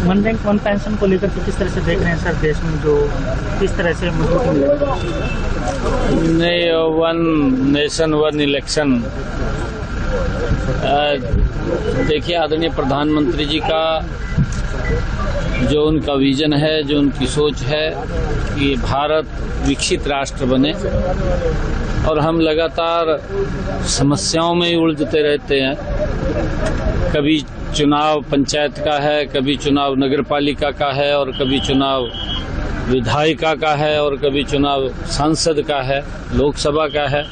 One rank one pension को लेकर के किस तरह से देख रहे हैं सर, देश में जो किस तरह से मजबूती मिलेगी? नहीं, वन नेशन वन इलेक्शन, देखिए आदरणीय प्रधानमंत्री जी का जो उनका विजन है, जो उनकी सोच है कि भारत विकसित राष्ट्र बने, और हम लगातार समस्याओं में ही उलझते रहते हैं। कभी चुनाव पंचायत का है, कभी चुनाव नगर पालिका का है, और कभी चुनाव विधायिका का है, और कभी चुनाव सांसद का है, लोकसभा का है।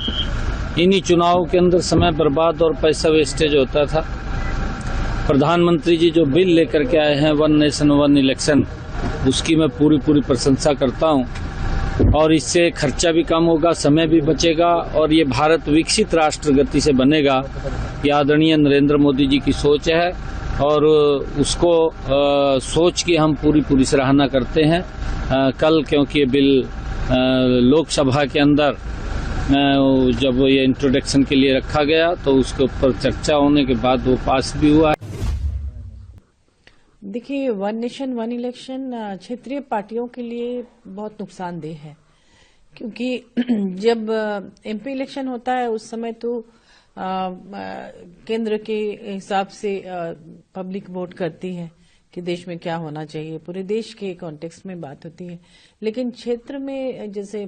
इन्हीं चुनावों के अंदर समय बर्बाद और पैसा वेस्टेज होता था। प्रधानमंत्री जी जो बिल लेकर के आए हैं वन नेशन वन इलेक्शन, उसकी मैं पूरी प्रशंसा करता हूं, और इससे खर्चा भी कम होगा, समय भी बचेगा, और ये भारत विकसित राष्ट्र गति से बनेगा। ये आदरणीय नरेंद्र मोदी जी की सोच है, और उसको सोच की हम पूरी सराहना करते हैं। कल क्योंकि ये बिल लोकसभा के अंदर जब ये इंट्रोडक्शन के लिए रखा गया, तो उसके ऊपर चर्चा होने के बाद वो पास भी हुआ। देखिए, वन नेशन वन इलेक्शन क्षेत्रीय पार्टियों के लिए बहुत नुकसानदेह है, क्योंकि जब एमपी इलेक्शन होता है उस समय तो केंद्र के हिसाब से पब्लिक वोट करती है कि देश में क्या होना चाहिए, पूरे देश के कॉन्टेक्स्ट में बात होती है। लेकिन क्षेत्र में जैसे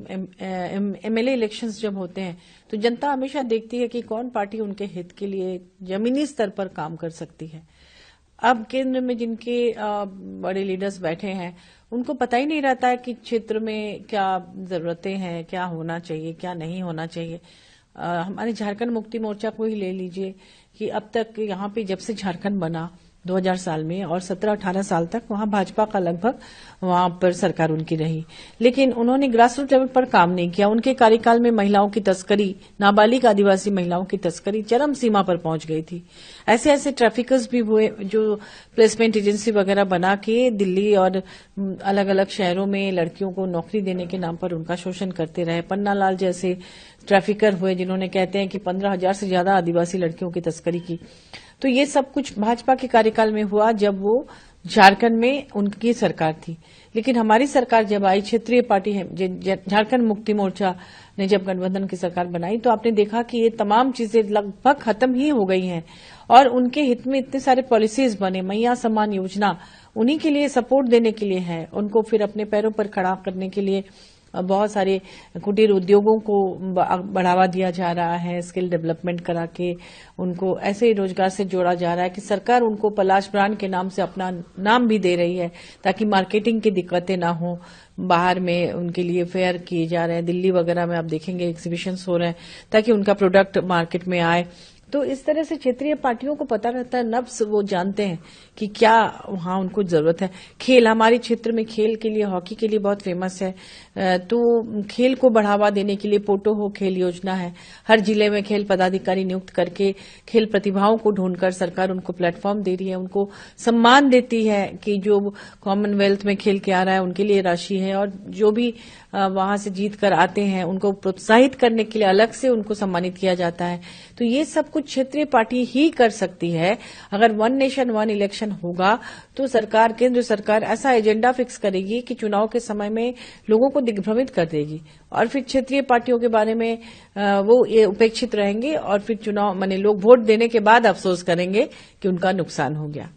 एमएलए इलेक्शंस जब होते हैं तो जनता हमेशा देखती है कि कौन पार्टी उनके हित के लिए जमीनी स्तर पर काम कर सकती है। अब केंद्र में जिनके बड़े लीडर्स बैठे हैं, उनको पता ही नहीं रहता है कि क्षेत्र में क्या जरूरतें हैं, क्या होना चाहिए, क्या नहीं होना चाहिए। हमारे झारखंड मुक्ति मोर्चा को ही ले लीजिए कि अब तक यहाँ पे जब से झारखंड बना 2000 साल में, और 17-18 साल तक वहां भाजपा का लगभग वहां पर सरकार उनकी रही, लेकिन उन्होंने ग्रास रूट लेवल पर काम नहीं किया। उनके कार्यकाल में महिलाओं की तस्करी, नाबालिग आदिवासी महिलाओं की तस्करी चरम सीमा पर पहुंच गई थी। ऐसे ट्रैफिकर्स भी हुए जो प्लेसमेंट एजेंसी वगैरह बना के दिल्ली और अलग अलग शहरों में लड़कियों को नौकरी देने के नाम पर उनका शोषण करते रहे। पन्ना लाल जैसे ट्रैफिकर हुए जिन्होंने कहते हैं कि 15,000 से ज्यादा आदिवासी लड़कियों की तस्करी की। तो ये सब कुछ भाजपा के कार्यकाल में हुआ जब वो झारखंड में उनकी सरकार थी। लेकिन हमारी सरकार जब आई, क्षेत्रीय पार्टी है झारखंड मुक्ति मोर्चा ने जब गठबंधन की सरकार बनाई, तो आपने देखा कि ये तमाम चीजें लगभग खत्म ही हो गई हैं, और उनके हित में इतने सारे पॉलिसीज बने। मैया सम्मान योजना उन्हीं के लिए सपोर्ट देने के लिए है, उनको फिर अपने पैरों पर खड़ा करने के लिए बहुत सारे कुटीर उद्योगों को बढ़ावा दिया जा रहा है, स्किल डेवलपमेंट करा के उनको ऐसे ही रोजगार से जोड़ा जा रहा है कि सरकार उनको पलाश ब्रांड के नाम से अपना नाम भी दे रही है, ताकि मार्केटिंग की दिक्कतें ना हो। बाहर में उनके लिए फेयर किए जा रहे हैं, दिल्ली वगैरह में आप देखेंगे एग्जीबिशंस हो रहे हैं ताकि उनका प्रोडक्ट मार्केट में आए। तो इस तरह से क्षेत्रीय पार्टियों को पता रहता है, नब्स वो जानते हैं कि क्या वहां उनको जरूरत है। खेल, हमारे क्षेत्र में खेल के लिए, हॉकी के लिए बहुत फेमस है, तो खेल को बढ़ावा देने के लिए पोटो हो खेल योजना है। हर जिले में खेल पदाधिकारी नियुक्त करके खेल प्रतिभाओं को ढूंढकर सरकार उनको प्लेटफॉर्म दे रही है, उनको सम्मान देती है कि जो कॉमनवेल्थ में खेल के आ रहा है उनके लिए राशि है, और जो भी वहां से जीत कर आते हैं उनको प्रोत्साहित करने के लिए अलग से उनको सम्मानित किया जाता है। तो ये सब कुछ क्षेत्रीय पार्टी ही कर सकती है। अगर वन नेशन वन इलेक्शन होगा तो सरकार, केंद्र सरकार ऐसा एजेंडा फिक्स करेगी कि चुनाव के समय में लोगों को दिग्भ्रमित कर देगी, और फिर क्षेत्रीय पार्टियों के बारे में वो ये उपेक्षित रहेंगे, और फिर चुनाव माने लोग वोट देने के बाद अफसोस करेंगे कि उनका नुकसान हो गया।